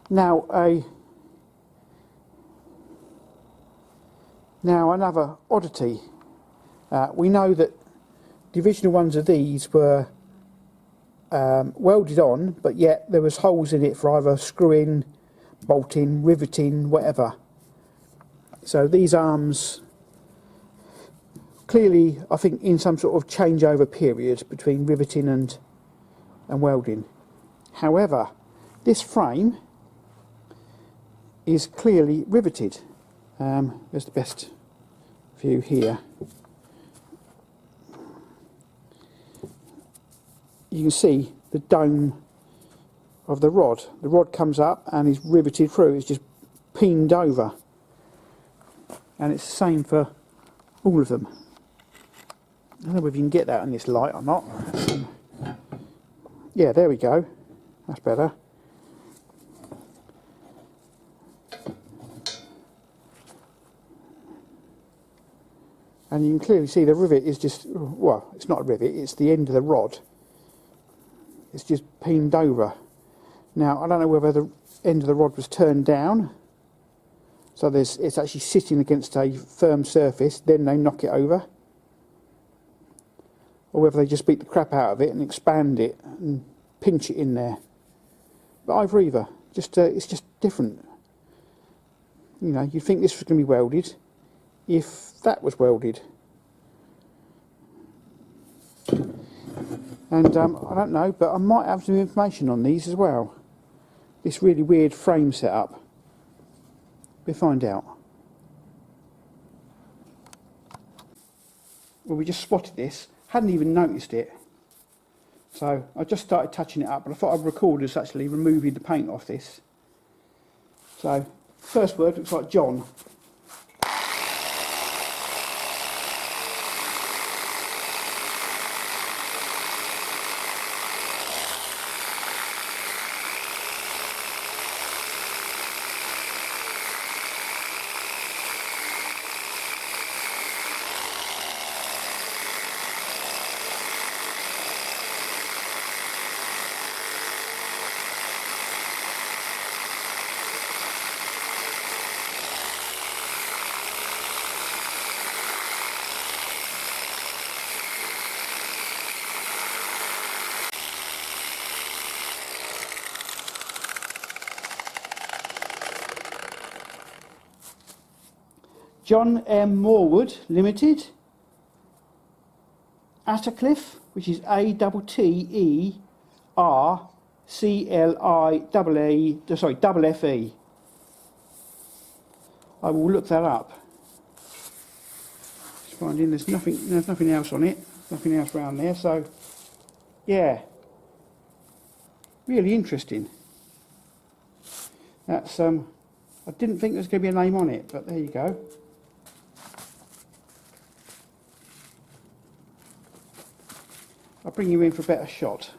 Now another oddity. We know that the original ones of these were welded on, but yet there was holes in it for either screwing, bolting, riveting, whatever. So these arms clearly, I think, in some sort of changeover period between riveting and welding. However, this frame is clearly riveted. There's the best view here. You can see the dome of the rod. The rod comes up and is riveted through. It's just pinned over. And it's the same for all of them. I don't know if you can get that in this light or not. Yeah, there we go. That's better. And you can clearly see the rivet is just, well, it's not a rivet, it's the end of the rod. It's just pinned over. Now, I don't know whether the end of the rod was turned down, so it's actually sitting against a firm surface, then they knock it over, or whether they just beat the crap out of it and expand it and pinch it in there. But either either, it's just different. You know, you'd think this was going to be welded if that was welded. And I don't know, but I might have some information on these as well. This really weird frame setup. We'll find out. Well, we just spotted this, hadn't even noticed it. So I just started touching it up, but I thought I'd record us actually removing the paint off this. So, first word looks like John. John M Moorwood Ltd, Attercliffe, which is Atterclife. I will look that up. Just finding there's nothing else on it, nothing else around there. So, yeah, really interesting. That's I didn't think there was going to be a name on it, but there you go. I'll bring you in for a better shot.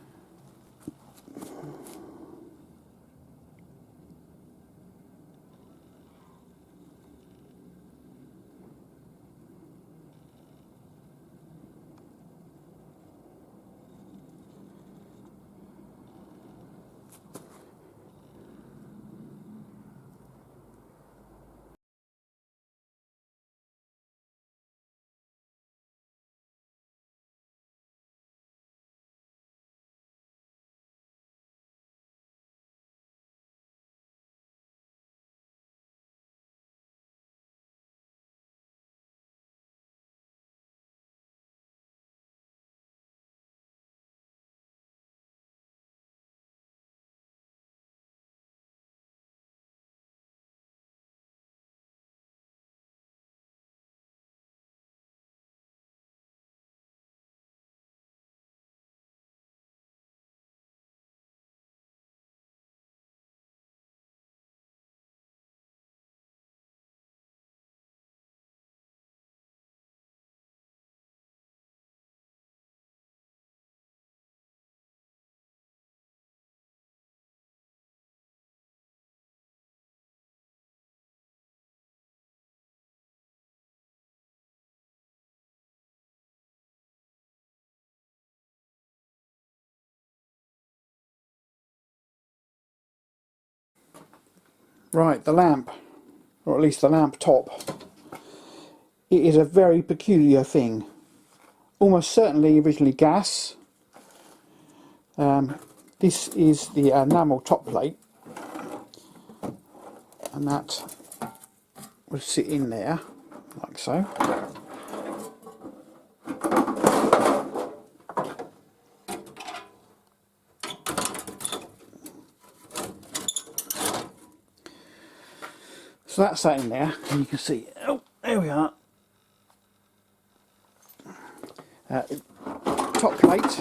Right, the lamp, or at least the lamp top. It is a very peculiar thing. Almost certainly originally gas. This is the enamel top plate, and that would sit in there like so. So that's that in there, and you can see, oh, there we are. Top plate.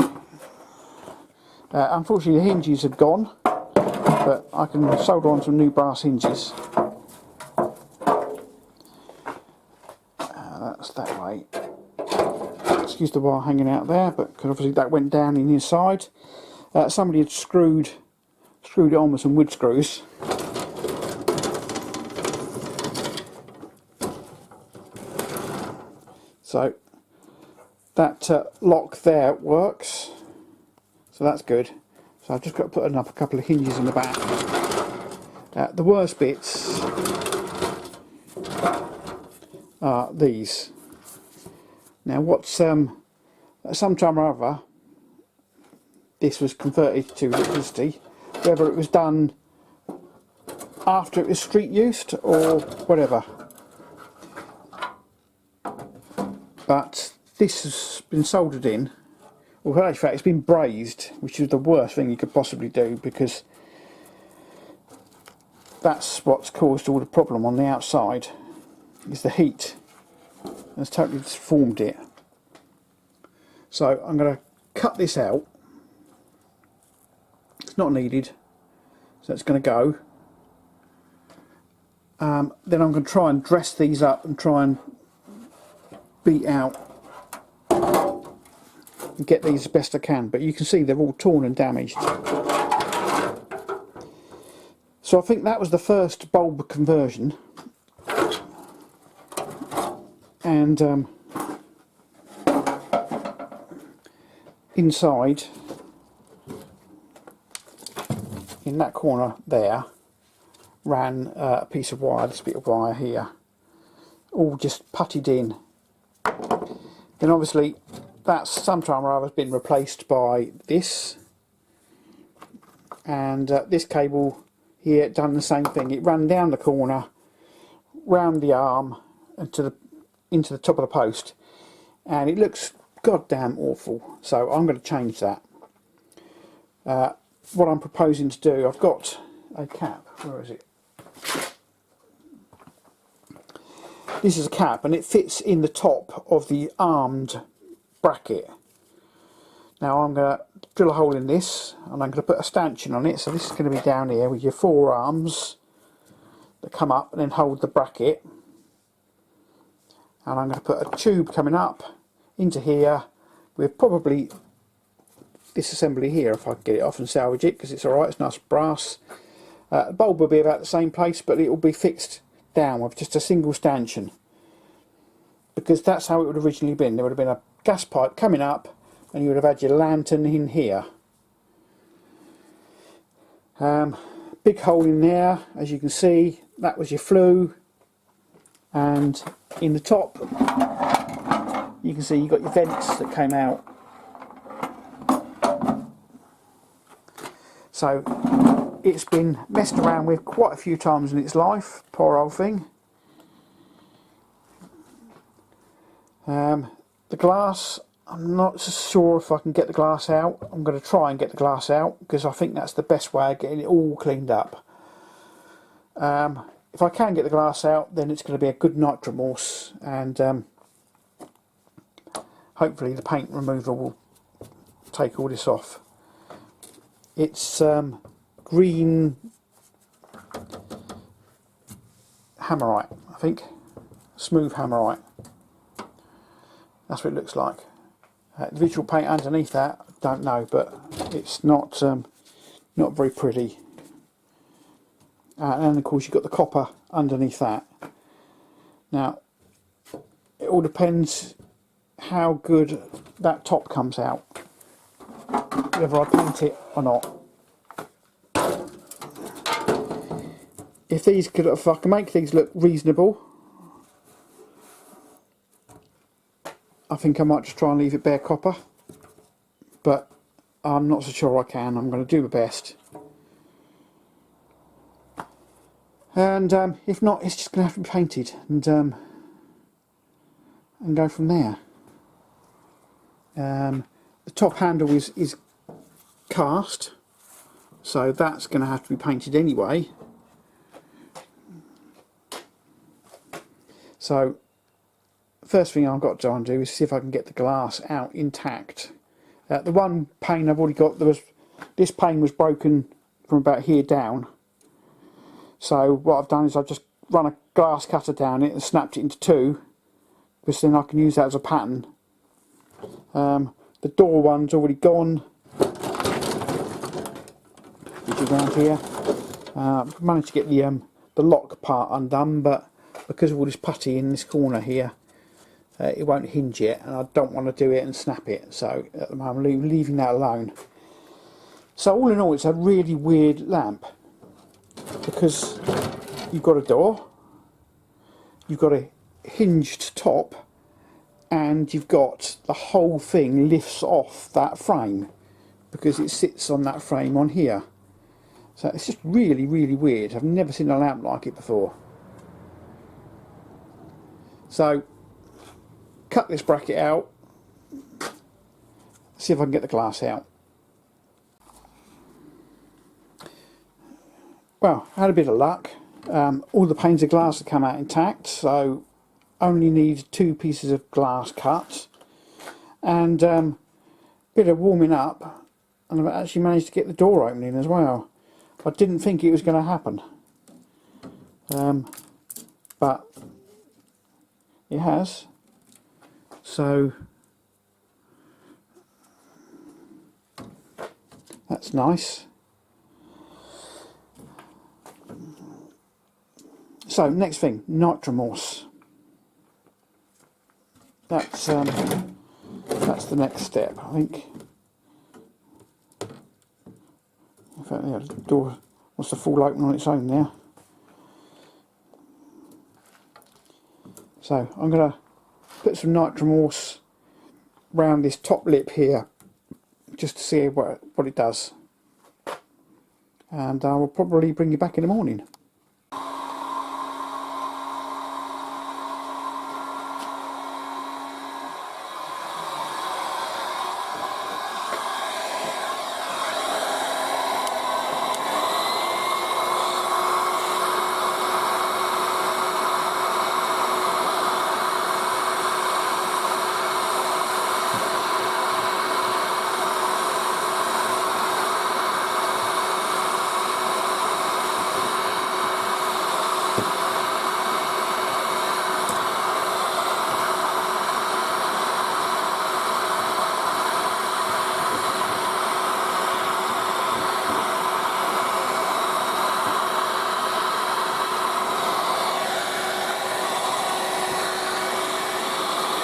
Unfortunately the hinges have gone, but I can solder on some new brass hinges. That's that way. Excuse the wire hanging out there, but because obviously that went down in the inside. Somebody had screwed it on with some wood screws. So that lock there works, so that's good. So I've just got to put up a couple of hinges in the back. The worst bits are these. Now what's at some time or other this was converted to electricity, whether it was done after it was street used or whatever. But this has been soldered in, well in fact it's been brazed, which is the worst thing you could possibly do, because that's what's caused all the problem on the outside, is the heat. It's totally deformed it. So I'm going to cut this out. It's not needed, so it's going to go. Then I'm going to try and dress these up and try and beat out and get these as best I can, but you can see they're all torn and damaged. So I think that was the first bulb conversion, and inside in that corner there ran a piece of wire, this bit of wire here, all just puttied in. Then obviously that's sometime or other been replaced by this, and this cable here done the same thing. It ran down the corner, round the arm, and into the top of the post, and it looks goddamn awful. So I'm going to change that. What I'm proposing to do, I've got a cap. Where is it? This is a cap, and it fits in the top of the armed bracket. Now I'm going to drill a hole in this, and I'm going to put a stanchion on it. So this is going to be down here with your four arms that come up and then hold the bracket. And I'm going to put a tube coming up into here with probably this assembly here, if I can get it off and salvage it, because it's alright, it's nice brass. The bulb will be about the same place, but it will be fixed down with just a single stanchion, because that's how it would have originally been. There would have been a gas pipe coming up, and you would have had your lantern in here. Big hole in there, as you can see, that was your flue, and in the top you can see you've got your vents that came out. So it's been messed around with quite a few times in its life, poor old thing. The glass, I'm not so sure if I can get the glass out. I'm going to try and get the glass out, because I think that's the best way of getting it all cleaned up. If I can get the glass out, then it's going to be a good night remorse, and hopefully the paint remover will take all this off. It's green hammerite, I think, smooth hammerite. That's what it looks like. The visual paint underneath that, I don't know, but it's not very pretty. And of course you've got the copper underneath that. Now it all depends how good that top comes out, whether I paint it or not. if I can make these look reasonable, I think I might just try and leave it bare copper, but I'm not so sure I can. I'm going to do my best, and if not, it's just going to have to be painted and go from there. The top handle is cast, so that's going to have to be painted anyway. So first thing I've got to try and do is see if I can get the glass out intact. The one pane I've already got, this pane was broken from about here down. So what I've done is I've just run a glass cutter down it and snapped it into two, because then I can use that as a pattern. The door one's already gone, which is around here. I've managed to get the lock part undone, but because of all this putty in this corner here, it won't hinge yet, and I don't want to do it and snap it, so at the moment I'm leaving that alone. So all in all, it's a really weird lamp, because you've got a door, you've got a hinged top, and you've got the whole thing lifts off that frame, because it sits on that frame on here. So it's just really, really weird. I've never seen a lamp like it before. So cut this bracket out, see if I can get the glass out. Well, I had a bit of luck. All the panes of glass have come out intact, so only need 2 pieces of glass cut, and a bit of warming up, and I've actually managed to get the door opening as well. I didn't think it was going to happen, but it has. So that's nice. So next thing, nitromorse. That's the next step, I think. In fact, yeah, the door wants to fall open on its own now. So I'm going to put some nitromorse round this top lip here, just to see what it does. And I will probably bring you back in the morning.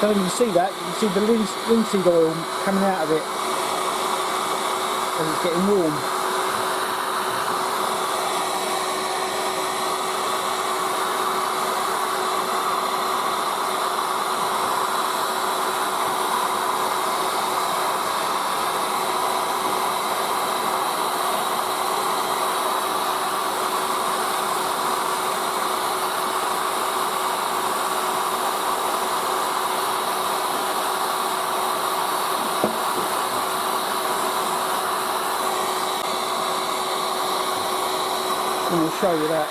Don't even see that. You can see the linseed oil coming out of it as it's getting warm. I'm going to show you that.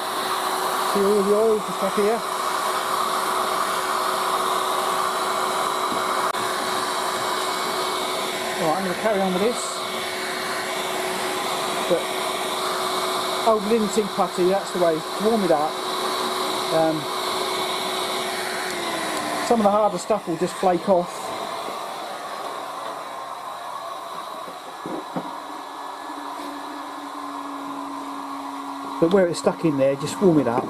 See all the oil just up here? Right, I'm going to carry on with this. But old linseed putty, that's the way to warm it up. Some of the harder stuff will just flake off. But where it's stuck in there, just warm it up.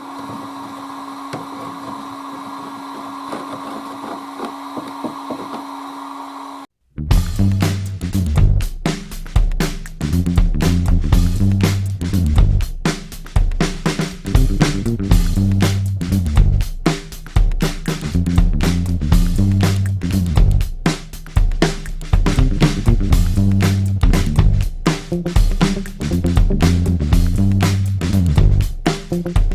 it.